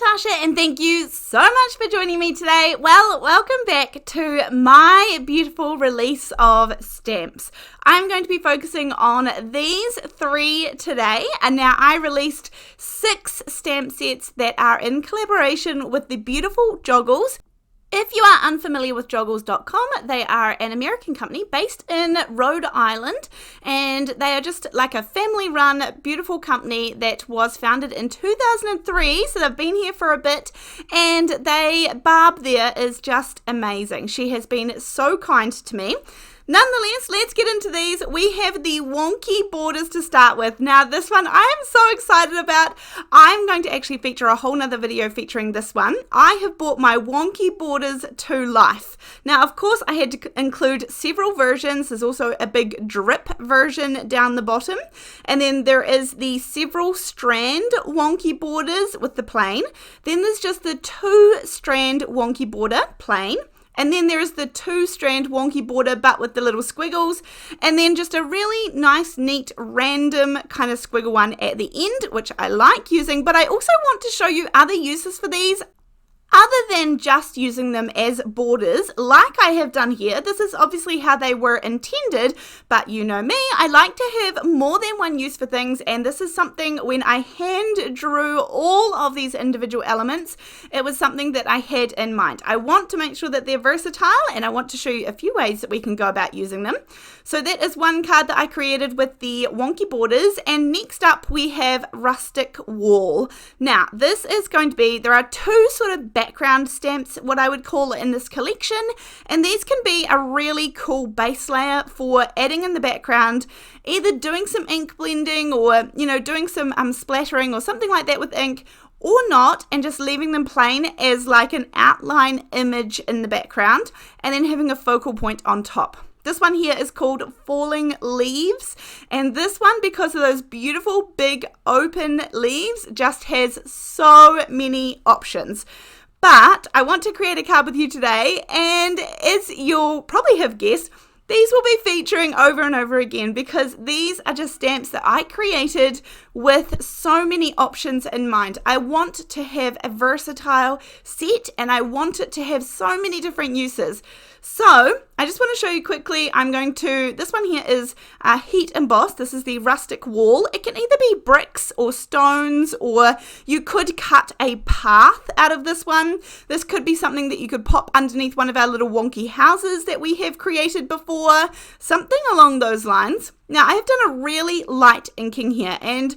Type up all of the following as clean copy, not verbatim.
Natasha, and thank you so much for joining me today. Well, welcome back to my beautiful release of stamps. I'm going to be focusing on these 3 today, and now I released 6 stamp sets that are in collaboration with the beautiful Joggles. If you are unfamiliar with joggles.com, they are an American company based in Rhode Island, and they are just like a family-run, beautiful company that was founded in 2003, so they've been here for a bit, and Barb there is just amazing. She has been so kind to me. Nonetheless, let's get into these. We have the wonky borders to start with. Now, this one I am so excited about. I'm going to actually feature a whole nother video featuring this one. I have brought my wonky borders to life. Now, of course, I had to include several versions. There's also a big drip version down the bottom. And then there is the several strand wonky borders with the plain. Then there's just the 2 strand wonky border plain. And then there is the 2 strand wonky border, but with the little squiggles. And then just a really nice, neat, random kind of squiggle one at the end, which I like using. But I also want to show you other uses for these, other than just using them as borders, like I have done here. This is obviously how they were intended, but you know me, I like to have more than one use for things, and this is something when I hand drew all of these individual elements, it was something that I had in mind. I want to make sure that they're versatile, and I want to show you a few ways that we can go about using them. So that is one card that I created with the wonky borders, and next up we have Rustic Wall. Now, this is going to be, there are 2 sort of background stamps, what I would call in this collection, and these can be a really cool base layer for adding in the background, either doing some ink blending or, you know, doing some splattering or something like that with ink, or not, and just leaving them plain as like an outline image in the background, and then having a focal point on top. This one here is called Falling Leaves, and this one, because of those beautiful big open leaves, just has so many options. But I want to create a card with you today, and as you'll probably have guessed, these will be featuring over and over again because these are just stamps that I created with so many options in mind. I want to have a versatile set, and I want it to have so many different uses. So I just want to show you quickly, this one here is heat embossed. This is the Rustic Wall. It can either be bricks or stones, or you could cut a path out of this one. This could be something that you could pop underneath one of our little wonky houses that we have created before, something along those lines. Now, I have done a really light inking here, and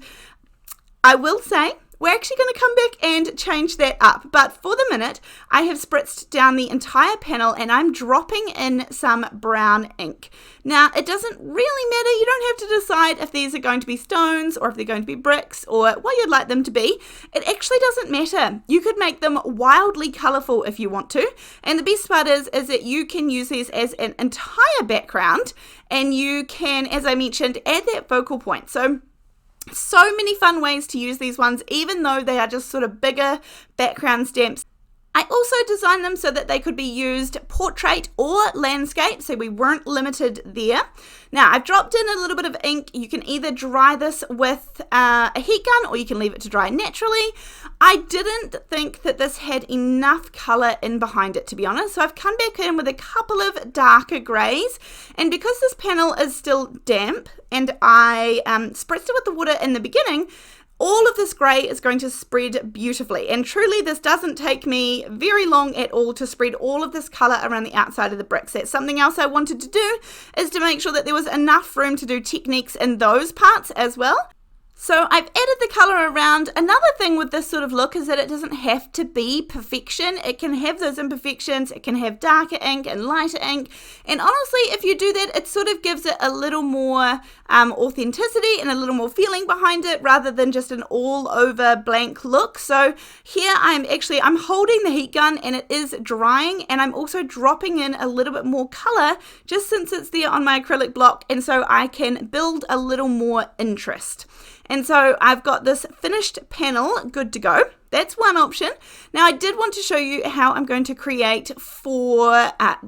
I will say, we're actually going to come back and change that up, but for the minute, I have spritzed down the entire panel and I'm dropping in some brown ink. Now, it doesn't really matter. You don't have to decide if these are going to be stones or if they're going to be bricks or what you'd like them to be. It actually doesn't matter. You could make them wildly colorful if you want to, and the best part is that you can use these as an entire background, and you can, as I mentioned, add that focal point. So many fun ways to use these ones, even though they are just sort of bigger background stamps. I also designed them so that they could be used portrait or landscape, so we weren't limited there. Now, I've dropped in a little bit of ink. You can either dry this with a heat gun or you can leave it to dry naturally. I didn't think that this had enough color in behind it, to be honest, so I've come back in with a couple of darker grays, and because this panel is still damp and I spritzed it with the water in the beginning, all of this grey is going to spread beautifully, and truly this doesn't take me very long at all to spread all of this colour around the outside of the bricks. That's something else I wanted to do, is to make sure that there was enough room to do techniques in those parts as well. So I've added the colour around. Another thing with this sort of look is that it doesn't have to be perfection. It can have those imperfections. It can have darker ink and lighter ink. And honestly, if you do that, it sort of gives it a little more authenticity and a little more feeling behind it rather than just an all over blank look. So here I'm holding the heat gun and it is drying, and I'm also dropping in a little bit more colour just since it's there on my acrylic block, and so I can build a little more interest. And so I've got this finished panel good to go. that's one option. Now, I did want to show you how I'm going to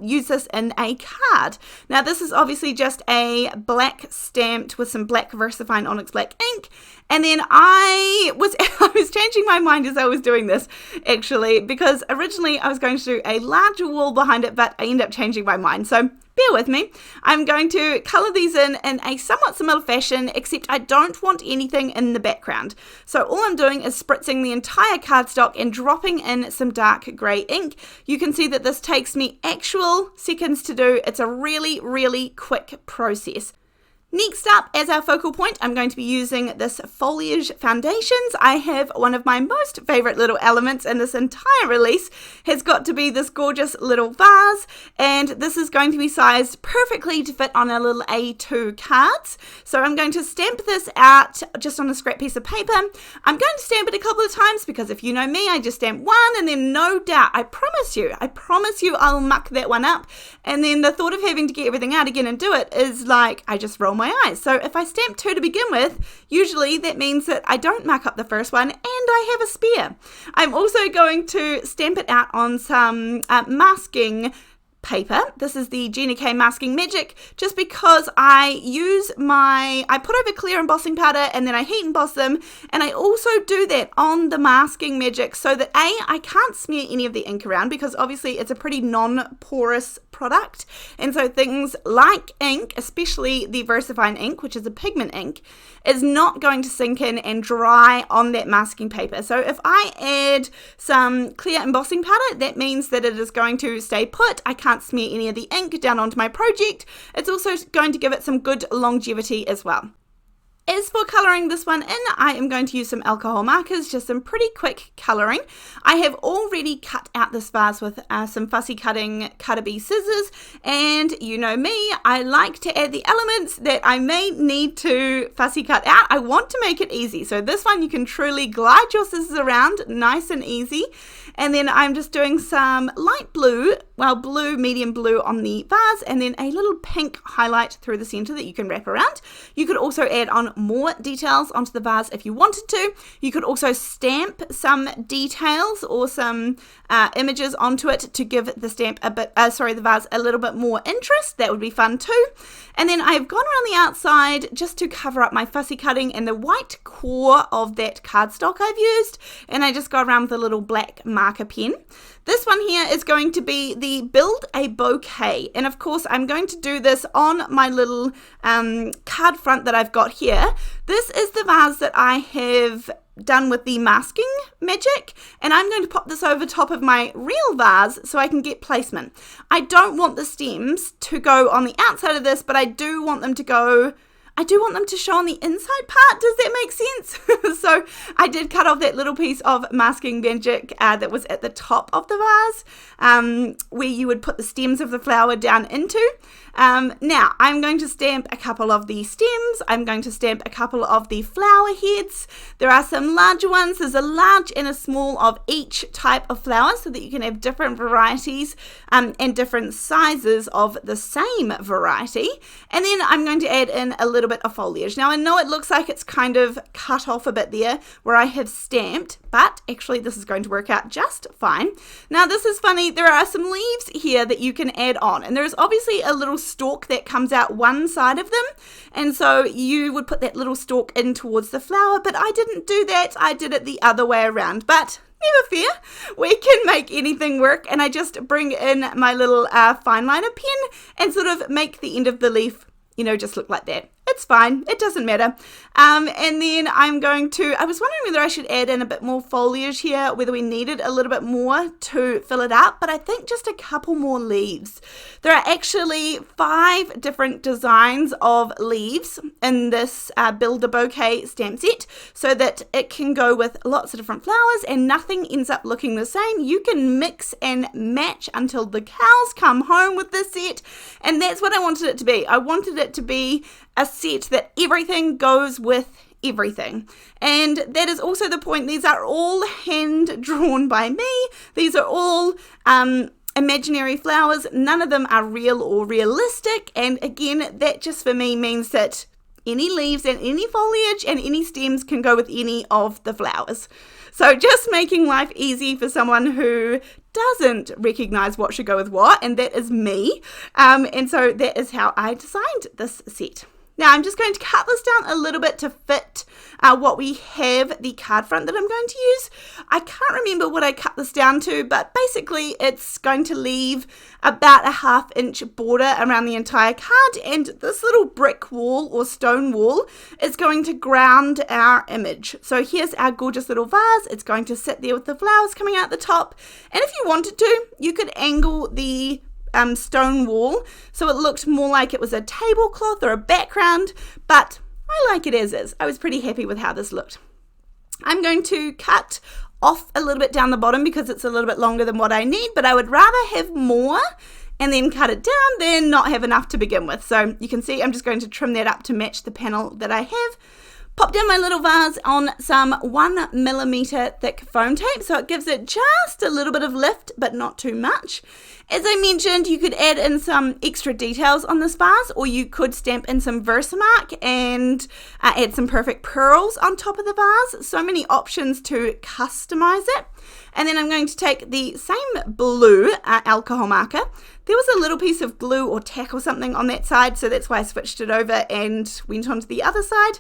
use this in a card. Now, this is obviously just a black stamped with some black VersaFine Onyx Black ink. And then I was changing my mind as I was doing this, actually, because originally I was going to do a larger wall behind it, but I ended up changing my mind. So bear with me. I'm going to colour these in a somewhat similar fashion, except I don't want anything in the background. So all I'm doing is spritzing the entire cardstock and dropping in some dark grey ink. You can see that this takes me actual seconds to do. It's a really, really quick process. Next up, as our focal point, I'm going to be using this Foliage Foundations. I have one of my most favourite little elements in this entire release has got to be this gorgeous little vase, and this is going to be sized perfectly to fit on our little A2 cards. So I'm going to stamp this out just on a scrap piece of paper. I'm going to stamp it a couple of times because if you know me, I just stamp one and then no doubt, I promise you I'll muck that one up. And then the thought of having to get everything out again and do it is like, I just roll my eyes. So if I stamp two to begin with, usually that means that I don't muck up the first one and I have a spare. I'm also going to stamp it out on some masking paper. This is the Gina K Masking Magic, just because I put over clear embossing powder and then I heat emboss them, and I also do that on the Masking Magic so that I can't smear any of the ink around, because obviously it's a pretty non-porous product, and so things like ink, especially the VersaFine ink, which is a pigment ink, is not going to sink in and dry on that masking paper. So if I add some clear embossing powder, that means that it is going to stay put. I can't smear any of the ink down onto my project. It's also going to give it some good longevity as well. As for colouring this one in, I am going to use some alcohol markers, just some pretty quick colouring. I have already cut out this vase with some fussy cutting Cutter-Bee scissors, and you know me, I like to add the elements that I may need to fussy cut out. I want to make it easy, so this one you can truly glide your scissors around nice and easy. And then I'm just doing some light blue, medium blue on the vase, and then a little pink highlight through the center that you can wrap around. You could also add on more details onto the vase if you wanted to. You could also stamp some details or some images onto it to give the the vase a little bit more interest. That would be fun too. And then I've gone around the outside just to cover up my fussy cutting and the white core of that cardstock I've used, and I just go around with a little black marker pen. This one here is going to be the Build a Bouquet, and of course I'm going to do this on my little card front that I've got here. This is the vase that I have done with the Masking Magic, and I'm going to pop this over top of my real vase so I can get placement. I don't want the stems to go on the outside of this, but I do want them to show on the inside part. Does that make sense? So I did cut off that little piece of Masking Magic that was at the top of the vase, where you would put the stems of the flower down into. Now I'm going to stamp a couple of the stems. I'm going to stamp a couple of the flower heads. There are some larger ones. There's a large and a small of each type of flower, so that you can have different varieties and different sizes of the same variety. And then I'm going to add in a little bit of foliage. Now I know it looks like it's kind of cut off a bit there where I have stamped, but actually this is going to work out just fine. Now this is funny, there are some leaves here that you can add on, and there's obviously a little stalk that comes out one side of them, and so you would put that little stalk in towards the flower, but I didn't do that. I did it the other way around, but never fear, we can make anything work. And I just bring in my little fine liner pen and sort of make the end of the leaf, just look like that. It's fine, it doesn't matter. And then I was wondering whether I should add in a bit more foliage here, whether we needed a little bit more to fill it up, but I think just a couple more leaves. There are actually 5 different designs of leaves in this Build a Bouquet stamp set, so that it can go with lots of different flowers and nothing ends up looking the same. You can mix and match until the cows come home with this set, and that's what I wanted it to be. I wanted it to be a set that everything goes with everything, and that is also the point. These are all hand drawn by me. These are all imaginary flowers. None of them are real or realistic, and again, that just for me means that any leaves and any foliage, and any stems can go with any of the flowers. So just making life easy for someone who doesn't recognize what should go with what, and that is me. And so that is how I designed this set. Now I'm just going to cut this down a little bit to fit what we have, the card front that I'm going to use. I can't remember what I cut this down to, but basically it's going to leave about a 1/2 inch border around the entire card, and this little brick wall or stone wall is going to ground our image. So here's our gorgeous little vase. It's going to sit there with the flowers coming out the top, and if you wanted to, you could angle the stone wall so it looked more like it was a tablecloth or a background, but I like it as is. I was pretty happy with how this looked. I'm going to cut off a little bit down the bottom because it's a little bit longer than what I need, but I would rather have more and then cut it down than not have enough to begin with. So you can see I'm just going to trim that up to match the panel that I have. Pop down my little vase on some 1mm thick foam tape, so it gives it just a little bit of lift, but not too much. As I mentioned, you could add in some extra details on this vase, or you could stamp in some Versamark and add some perfect pearls on top of the vase. So many options to customize it. And then I'm going to take the same blue alcohol marker. There was a little piece of glue or tack or something on that side, so that's why I switched it over and went on to the other side.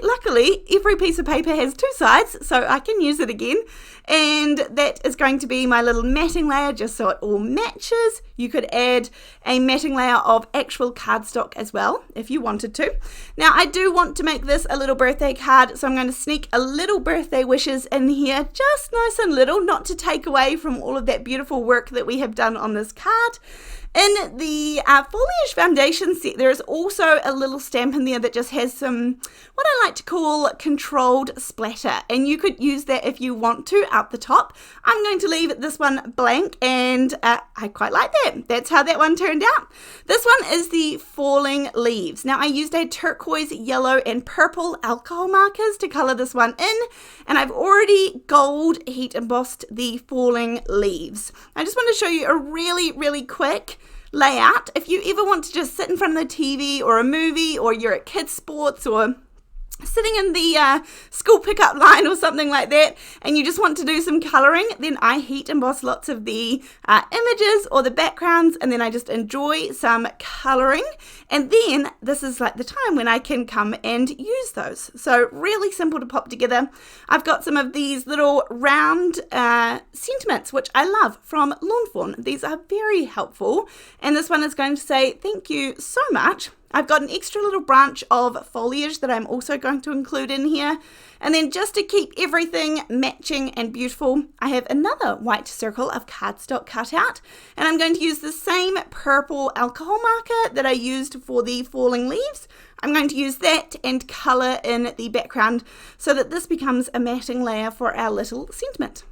Luckily, every piece of paper has 2 sides, so I can use it again. And that is going to be my little matting layer, just so it all matches. You could add a matting layer of actual cardstock as well, if you wanted to. Now, I do want to make this a little birthday card, so I'm going to sneak a little birthday wishes in here, just nice and little, not to take away from all of that beautiful work that we have done on this card. In the foliage foundation set, there is also a little stamp in there that just has some, what I like to call controlled splatter, and you could use that if you want to up the top. I'm going to leave this one blank, and I quite like that. That's how that one turned out. This one is the falling leaves. Now I used a turquoise, yellow and purple alcohol markers to color this one in, and I've already gold heat embossed the falling leaves. I just want to show you a really quick layout. If you ever want to just sit in front of the TV or a movie, or you're at kids sports or sitting in the school pickup line or something like that, and you just want to do some colouring, then I heat emboss lots of the images or the backgrounds, and then I just enjoy some colouring, and then this is like the time when I can come and use those. So really simple to pop together. I've got some of these little round sentiments, which I love, from Lawn Fawn. These are very helpful, and this one is going to say thank you so much. I've got an extra little branch of foliage that I'm also going to include in here. And then just to keep everything matching and beautiful, I have another white circle of cardstock cut out. And I'm going to use the same purple alcohol marker that I used for the falling leaves. I'm going to use that and colour in the background so that this becomes a matting layer for our little sentiment.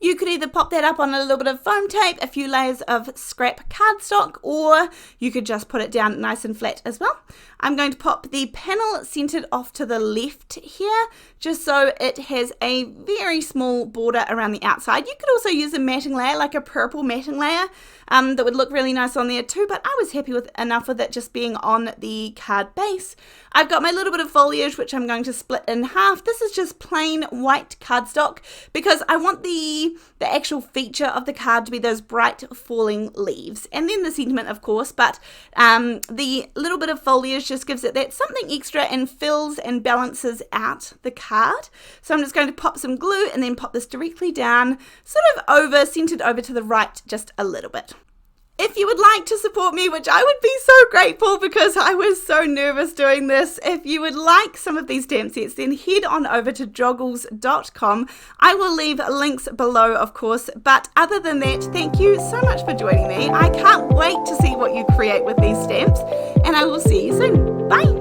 You could either pop that up on a little bit of foam tape, a few layers of scrap cardstock, or you could just put it down nice and flat as well. I'm going to pop the panel centered off to the left here, just so it has a very small border around the outside. You could also use a matting layer, like a purple matting layer, that would look really nice on there too, but I was happy with enough with it just being on the card base. I've got my little bit of foliage, which I'm going to split in half. This is just plain white cardstock because I want the actual feature of the card to be those bright falling leaves, and then the sentiment, of course, but the little bit of foliage just gives it that something extra and fills and balances out the card. So I'm just going to pop some glue and then pop this directly down, sort of centered over to the right just a little bit. If you would like to support me, which I would be so grateful because I was so nervous doing this, if you would like some of these stamp sets, then head on over to joggles.com. I will leave links below, of course, but other than that, thank you so much for joining me. I can't wait to see what you create with these stamps, and I will see you soon. Bye!